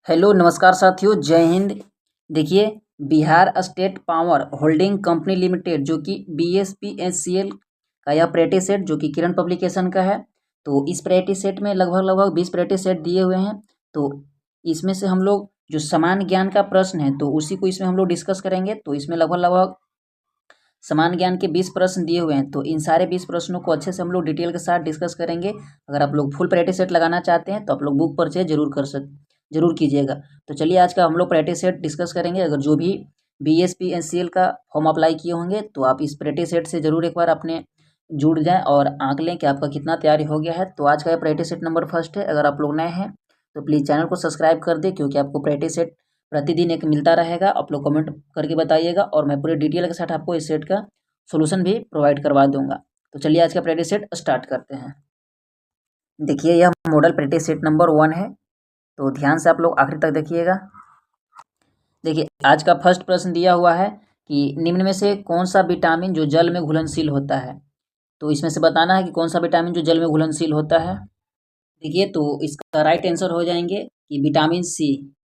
Hello नमस्कार साथियों, जय हिंद। देखिए, Bihar state power holding company limited जो कि BSPSCL का यह प्रैक्टिस सेट जो कि किरण पब्लिकेशन का है। तो इस प्रैक्टिस सेट में लगभग 20 प्रैक्टिस सेट दिए हुए हैं। तो इसमें से हम लोग जो समान ज्ञान का प्रश्न है तो उसी को इसमें हम लोग डिस्कस करेंगे। तो इसमें लगभग समान ज्ञान के 20 प्रश्न दिए हुए हैं। तो इन सारे 20 प्रश्नों को अच्छे से हम लोग डिटेल के साथ डिस्कस करेंगे। अगर आप लोग फुल प्रैक्टिस सेट लगाना चाहते हैं तो आप लोग बुक परचेज जरूर कीजिएगा। तो चलिए आज का हम लोग प्रैक्टिस सेट डिस्कस करेंगे। अगर जो भी BSPSCL का फॉर्म अप्लाई किए होंगे तो आप इस प्रैक्टिस सेट से जरूर एक बार अपने जुड़ जाएं और आंक लें कि आपका कितना तैयारी हो गया है। तो आज का यह प्रैक्टिस सेट नंबर फर्स्ट है। अगर आप लोग नए हैं तो प्लीज़ चैनल को सब्सक्राइब कर दें, क्योंकि आपको प्रैक्टिस सेट प्रतिदिन एक मिलता रहेगा। आप लोग कमेंट करके बताइएगा और मैं पूरे डिटेल के साथ आपको इस सेट का सोल्यूशन भी प्रोवाइड करवा दूंगा। तो चलिए आज का प्रैक्टिस सेट स्टार्ट करते हैं। देखिए, यह मॉडल प्रैक्टिस सेट नंबर 1 है, तो ध्यान से आप लोग आखिर तक देखिएगा। देखिए, आज का फर्स्ट प्रश्न दिया हुआ है कि निम्न में से कौन सा विटामिन जो जल में घुलनशील होता है। तो इसमें से बताना है कि कौन सा विटामिन जो जल में घुलनशील होता है। देखिए, तो इसका राइट आंसर हो जाएंगे कि विटामिन सी।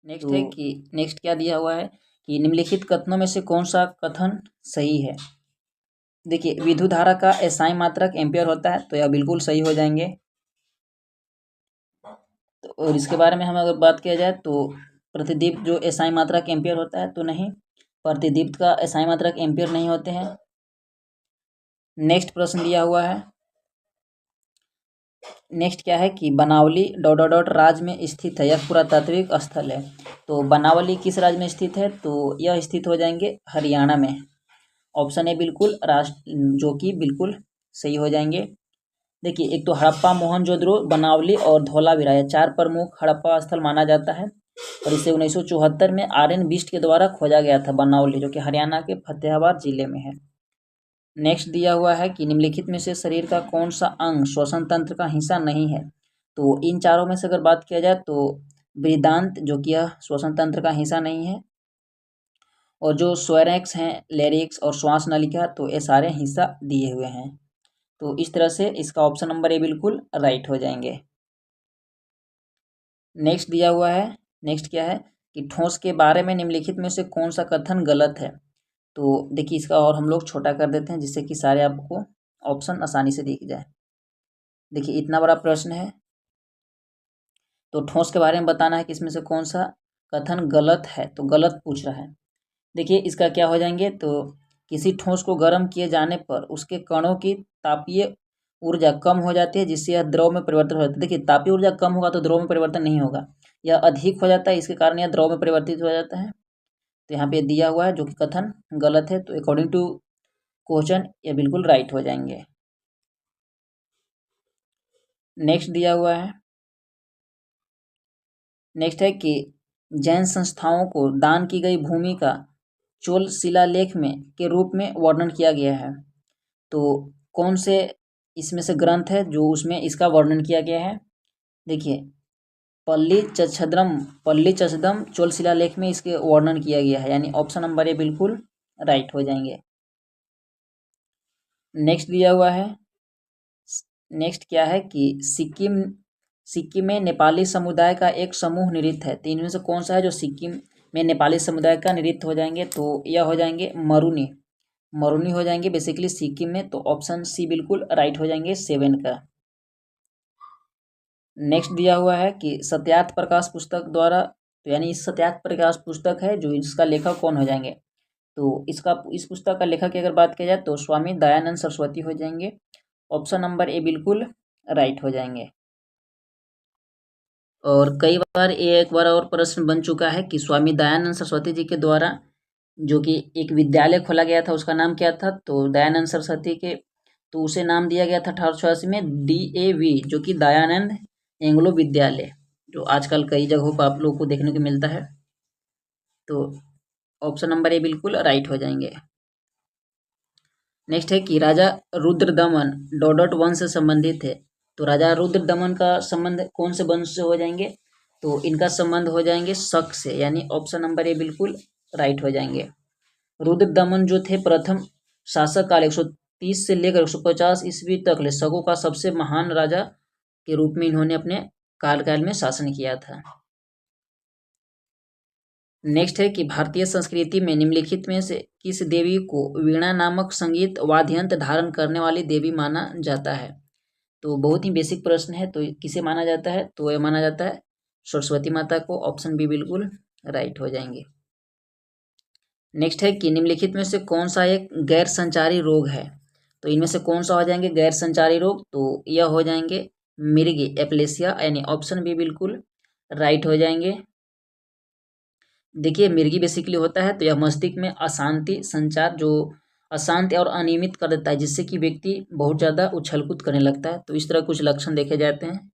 नेक्स्ट है कि नेक्स्ट क्या दिया हुआ है कि निम्नलिखित कथनों में से कौन सा कथन सही है। देखिए, विद्युत धारा का एसआई मात्रक एम्पियर होता है, तो यह बिल्कुल सही हो जाएंगे। तो और इसके बारे में हम अगर बात किया जाए तो प्रतिदीप्त जो एसआई मात्रक एम्पियर होता है, तो नहीं, प्रतिदीप्त का एसआई मात्रक एम्पियर नहीं होते हैं। नेक्स्ट प्रश्न दिया हुआ है, नेक्स्ट क्या है कि बनावली ... राज्य में स्थित है, यह पुरातात्विक स्थल है। तो बनावली किस राज्य में स्थित है, तो यह स्थित हो जाएंगे हरियाणा में। ऑप्शन ए बिल्कुल जो कि बिल्कुल सही हो जाएंगे। देखिए, एक तो हड़प्पा, मोहनजोदड़ो, बनावली और धौलावीरा, यह 4 प्रमुख हड़प्पा स्थल माना जाता है। और इसे 1974 में RN बिष्ट के द्वारा खोजा गया था बनावली, जो कि हरियाणा के फतेहाबाद जिले में है। नेक्स्ट दिया हुआ है कि निम्नलिखित में से शरीर का कौन सा अंग श्वसन तंत्र का हिस्सा नहीं है। तो इन चारों में से अगर बात किया जाए तो बृहदांत जो कि यह श्वसन तंत्र का हिस्सा नहीं है, और जो स्वैरेक्स हैं, लेरिक्स और श्वास नलिका, तो ये सारे हिस्सा दिए हुए हैं। तो इस तरह से इसका ऑप्शन नंबर ए बिल्कुल राइट हो जाएंगे। नेक्स्ट दिया हुआ है, नेक्स्ट क्या है कि ठोस के बारे में निम्नलिखित में से कौन सा कथन गलत है। तो देखिए, इसका और हम लोग छोटा कर देते हैं जिससे कि सारे आपको ऑप्शन आसानी से दिख जाए। देखिए, इतना बड़ा प्रश्न है, तो ठोस के बारे में बताना है कि इसमें से कौन सा कथन गलत है, तो गलत पूछ रहा है। देखिए, इसका क्या हो जाएंगे, तो किसी ठोस को गर्म किए जाने पर उसके कणों की तापीय ऊर्जा कम हो जाती है, जिससे यह द्रव में परिवर्तित हो जाता है। देखिए, तापीय ऊर्जा कम होगा तो द्रव में परिवर्तन नहीं होगा, यह अधिक हो जाता है, इसके कारण यह द्रव में परिवर्तित हो जाता है। तो यहाँ पे दिया हुआ है जो कि कथन गलत है, तो अकॉर्डिंग टू क्वेश्चन ये बिल्कुल राइट हो जाएंगे। नेक्स्ट दिया हुआ है, नेक्स्ट है कि जैन संस्थाओं को दान की गई भूमि का चोल शिलालेख में के रूप में वर्णन किया गया है। तो कौन से इसमें से ग्रंथ है जो उसमें इसका वर्णन किया गया है। देखिए, पल्ली चच्छदम चोल शिलालेख में इसके वर्णन किया गया है, यानी ऑप्शन नंबर ए बिल्कुल राइट हो जाएंगे। नेक्स्ट दिया हुआ है, नेक्स्ट क्या है कि सिक्किम में नेपाली समुदाय का एक समूह नृत्य है। तो इनमें से कौन सा है जो सिक्किम में नेपाली समुदाय का नृत्य हो जाएंगे, तो यह हो जाएंगे मरुनी हो जाएंगे बेसिकली सिक्किम में। तो ऑप्शन सी बिल्कुल राइट हो जाएंगे 7 का। नेक्स्ट दिया हुआ है कि सत्यार्थ प्रकाश पुस्तक द्वारा, तो यानी इस सत्यार्थ प्रकाश पुस्तक है जो इसका लेखक कौन हो जाएंगे। तो इस पुस्तक का लेखक की अगर बात की जाए तो स्वामी दयानंद सरस्वती हो जाएंगे। ऑप्शन नंबर ए बिल्कुल राइट हो जाएंगे। और कई बार ये एक बार और प्रश्न बन चुका है कि स्वामी दयानंद सरस्वती जी के द्वारा जो कि एक विद्यालय खोला गया था उसका नाम क्या था। तो दयानंद सरस्वती के, तो उसे नाम दिया गया था 1886 में DAV, जो कि दयानंद एंग्लो विद्यालय, जो आजकल कई जगहों पर आप लोग को देखने को मिलता है। तो ऑप्शन नंबर ए बिल्कुल राइट हो जाएंगे। नेक्स्ट है कि राजा रुद्रदमन ... वंश से संबंधित है। तो राजा रुद्रदमन का संबंध कौन से वंश से हो जाएंगे, तो इनका संबंध हो जाएंगे शक से, यानी ऑप्शन नंबर ए बिल्कुल राइट हो जाएंगे। रुद्रदमन जो थे प्रथम शासक काल 130 से लेकर 150 ईस्वी तक शकों का सबसे महान राजा के रूप में इन्होंने अपने काल में शासन किया था। नेक्स्ट है कि भारतीय संस्कृति में निम्नलिखित में से किस देवी को वीणा नामक संगीत वाद्ययंत्र धारण करने वाली देवी माना जाता है। तो बहुत ही बेसिक प्रश्न है। तो किसे माना जाता है, तो यह माना जाता है सरस्वती माता को। ऑप्शन बी बिल्कुल राइट हो जाएंगे। नेक्स्ट है कि निम्नलिखित में से कौन सा एक गैर संचारी रोग है। तो इनमें से कौन सा हो जाएंगे गैर संचारी रोग, तो यह हो जाएंगे मिर्गी एप्लेसिया, यानी ऑप्शन बी बिल्कुल राइट हो जाएंगे। देखिए मिर्गी बेसिकली होता है तो यह मस्तिष्क में अशांति संचार जो अशांत और अनियमित कर देता है, जिससे कि व्यक्ति बहुत ज़्यादा उछल कूद करने लगता है। तो इस तरह कुछ लक्षण देखे जाते हैं।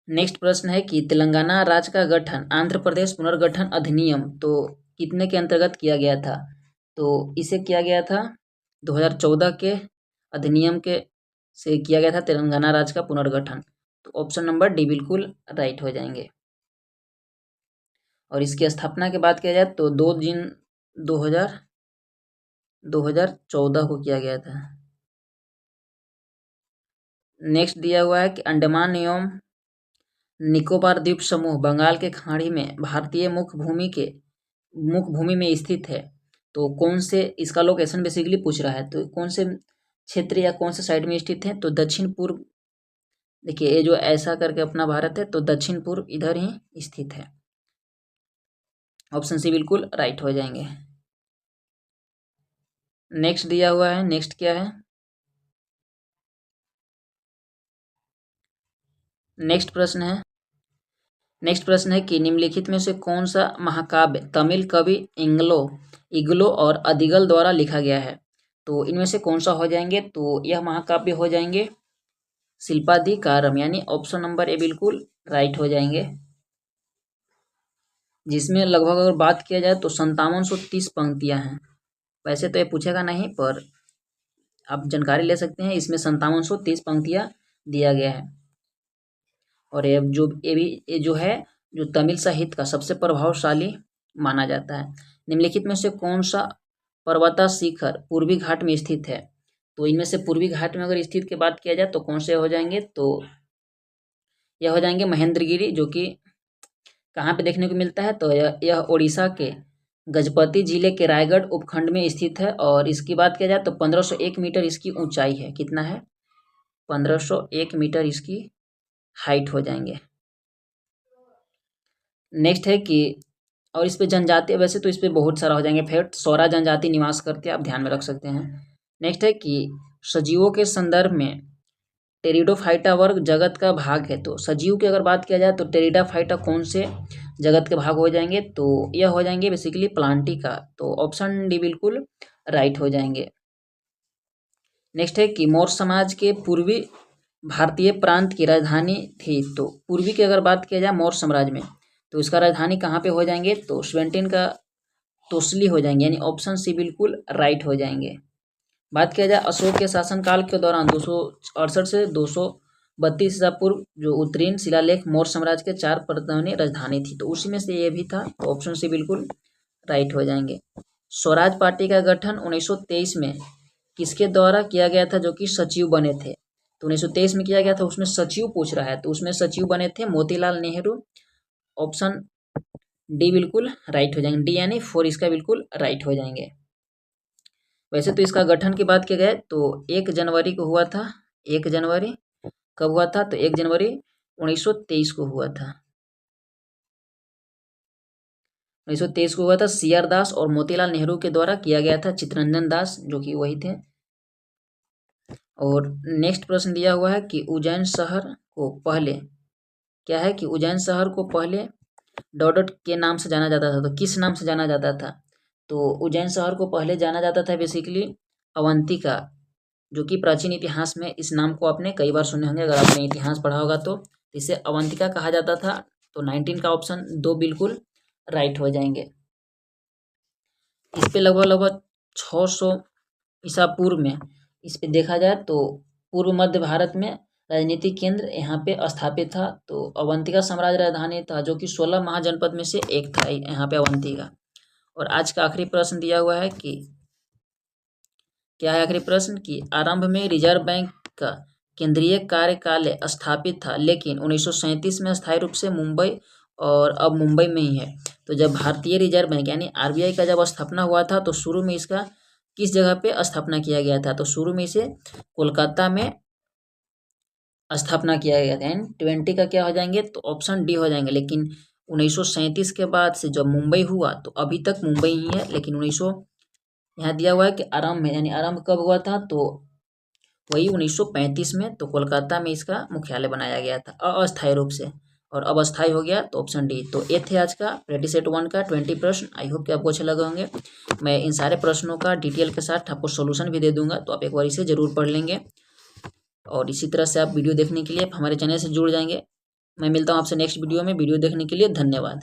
नेक्स्ट प्रश्न है कि तेलंगाना राज्य का गठन आंध्र प्रदेश पुनर्गठन अधिनियम तो कितने के अंतर्गत किया गया था। तो इसे किया गया था 2014 के अधिनियम के से किया गया था तेलंगाना राज्य का पुनर्गठन। तो ऑप्शन नंबर डी बिल्कुल राइट हो जाएंगे। और इसकी स्थापना की बात किया जाए तो 2 जून 2014 को किया गया था। नेक्स्ट दिया हुआ है कि अंडमान एवं निकोबार द्वीप समूह बंगाल के खाड़ी में भारतीय मुख्य भूमि में स्थित है। तो कौन से, इसका लोकेशन बेसिकली पूछ रहा है, तो कौन से क्षेत्र या कौन से साइड में स्थित है। तो दक्षिण पूर्व, देखिए ये जो ऐसा करके अपना भारत है तो दक्षिण पूर्व इधर ही स्थित है। ऑप्शन सी बिल्कुल राइट हो जाएंगे। नेक्स्ट दिया हुआ है, नेक्स्ट क्या है, नेक्स्ट प्रश्न है कि निम्नलिखित में से कौन सा महाकाव्य तमिल कवि इग्लो और अदिगल द्वारा लिखा गया है। तो इनमें से कौन सा हो जाएंगे, तो यह महाकाव्य हो जाएंगे शिल्पाधिकारम, यानी ऑप्शन नंबर ए बिल्कुल राइट हो जाएंगे। जिसमें लगभग अगर बात किया जाए तो 5730 पंक्तियां हैं। वैसे तो ये पूछेगा नहीं, पर आप जानकारी ले सकते हैं। इसमें 5730 पंक्तियां दिया गया है। और ये जो है जो तमिल साहित्य का सबसे प्रभावशाली माना जाता है। निम्नलिखित में से कौन सा पर्वता शिखर पूर्वी घाट में स्थित है। तो इनमें से पूर्वी घाट में अगर स्थित की बात किया जाए तो कौन से हो जाएंगे, तो यह हो जाएंगे महेंद्रगिरी, जो कि कहाँ पे देखने को मिलता है, तो यह उड़ीसा के गजपति जिले के रायगढ़ उपखंड में स्थित है। और इसकी बात किया जाए तो 1501 मीटर इसकी ऊंचाई है। कितना है, 1501 मीटर इसकी हाइट हो जाएंगे। नेक्स्ट है कि, और इस पे जनजाति, वैसे तो इस पे बहुत सारा हो जाएंगे फैक्ट, सौरा जनजाति निवास करते हैं, आप ध्यान में रख सकते हैं। नेक्स्ट है कि सजीवों के संदर्भ में टेरिडोफाइटा वर्ग जगत का भाग है। तो सजीव की अगर बात किया जाए तो टेरिडोफाइटा कौन से जगत के भाग हो जाएंगे, तो यह हो जाएंगे बेसिकली प्लांटिका। तो ऑप्शन डी बिल्कुल राइट हो जाएंगे। नेक्स्ट है कि मौर्य समाज के पूर्वी भारतीय प्रांत की राजधानी थी। तो पूर्वी की अगर बात किया जाए मौर्य साम्राज्य में, तो इसका राजधानी कहाँ पे हो जाएंगे, तो स्वेंटिन का तोसली हो जाएंगे, यानी ऑप्शन सी बिल्कुल राइट हो जाएंगे। बात किया जाए अशोक के शासनकाल के दौरान 268 से 232 ईसा पूर्व जो उत्तीर्ण शिलालेख मौर्य साम्राज्य के 4 प्रधानी राजधानी थी। तो उसी में से ये भी था। तो ऑप्शन सी बिल्कुल राइट हो जाएंगे। स्वराज पार्टी का गठन 1923 में किसके द्वारा किया गया था, जो कि सचिव बने थे। तो 1923 में किया गया था, उसमें सचिव पूछ रहा है, तो उसमें सचिव बने थे मोतीलाल नेहरू। ऑप्शन डी बिल्कुल राइट हो जाएंगे। डी यानी 4 इसका बिल्कुल राइट हो जाएंगे। वैसे तो इसका गठन की बात की जाए तो 1 जनवरी को हुआ था। 1 जनवरी कब हुआ था, तो 1 जनवरी 1923 को हुआ था। 1923 को हुआ था। सीआर दास और मोतीलाल नेहरू के द्वारा किया गया था, चित्तरंजन दास जो कि वही थे। और नेक्स्ट प्रश्न दिया हुआ है कि उज्जैन शहर को पहले क्या है, कि उज्जैन शहर को पहले डॉट के नाम से जाना जाता था। तो किस नाम से जाना जाता था, तो उज्जैन शहर को पहले जाना जाता था बेसिकली अवंतिका, जो कि प्राचीन इतिहास में इस नाम को आपने कई बार सुने होंगे अगर आपने इतिहास पढ़ा होगा तो। इसे अवंतिका कहा जाता था। तो 19 का ऑप्शन 2 बिल्कुल राइट हो जाएंगे। इस पे लगभग 600 ईसा पूर्व में इस पे देखा जाए तो पूर्व मध्य भारत में राजनीतिक केंद्र यहाँ पे स्थापित था। तो अवंतिका साम्राज्य राजधानी था, जो कि 16 महाजनपद में से एक था यहाँ पे अवंतिका। और आज का आखिरी प्रश्न दिया हुआ है कि क्या है आखिरी प्रश्न, कि आरंभ में रिजर्व बैंक का केंद्रीय कार्यालय स्थापित था, लेकिन 1937 में अस्थायी रूप से मुंबई और अब मुंबई में ही है। तो जब भारतीय रिजर्व बैंक यानी आरबीआई का जब स्थापना हुआ था तो शुरू में इसका किस जगह पे स्थापना किया गया था, तो शुरू में इसे कोलकाता में स्थापना किया गया था। एंड 20 का क्या हो जाएंगे, तो ऑप्शन डी हो जाएंगे। लेकिन 1937 के बाद से जब मुंबई हुआ तो अभी तक मुंबई ही है। लेकिन 1900 यहाँ दिया हुआ है कि आरंभ में, यानी आरंभ कब हुआ था, तो वही 1935 में। तो कोलकाता में इसका मुख्यालय बनाया गया था अस्थायी रूप से, और अब अस्थायी हो गया तो ऑप्शन डी। तो ये थे आज का प्रैक्टिस सेट 1 का 20 प्रश्न। आई होप कि आपको अच्छे लगे होंगे। मैं इन सारे प्रश्नों का डिटेल के साथ आपको सोल्यूशन भी दे दूंगा, तो आप एक बार इसे जरूर पढ़ लेंगे। और इसी तरह से आप वीडियो देखने के लिए हमारे चैनल से जुड़ जाएंगे। मैं मिलता हूँ आपसे नेक्स्ट वीडियो में। वीडियो देखने के लिए धन्यवाद।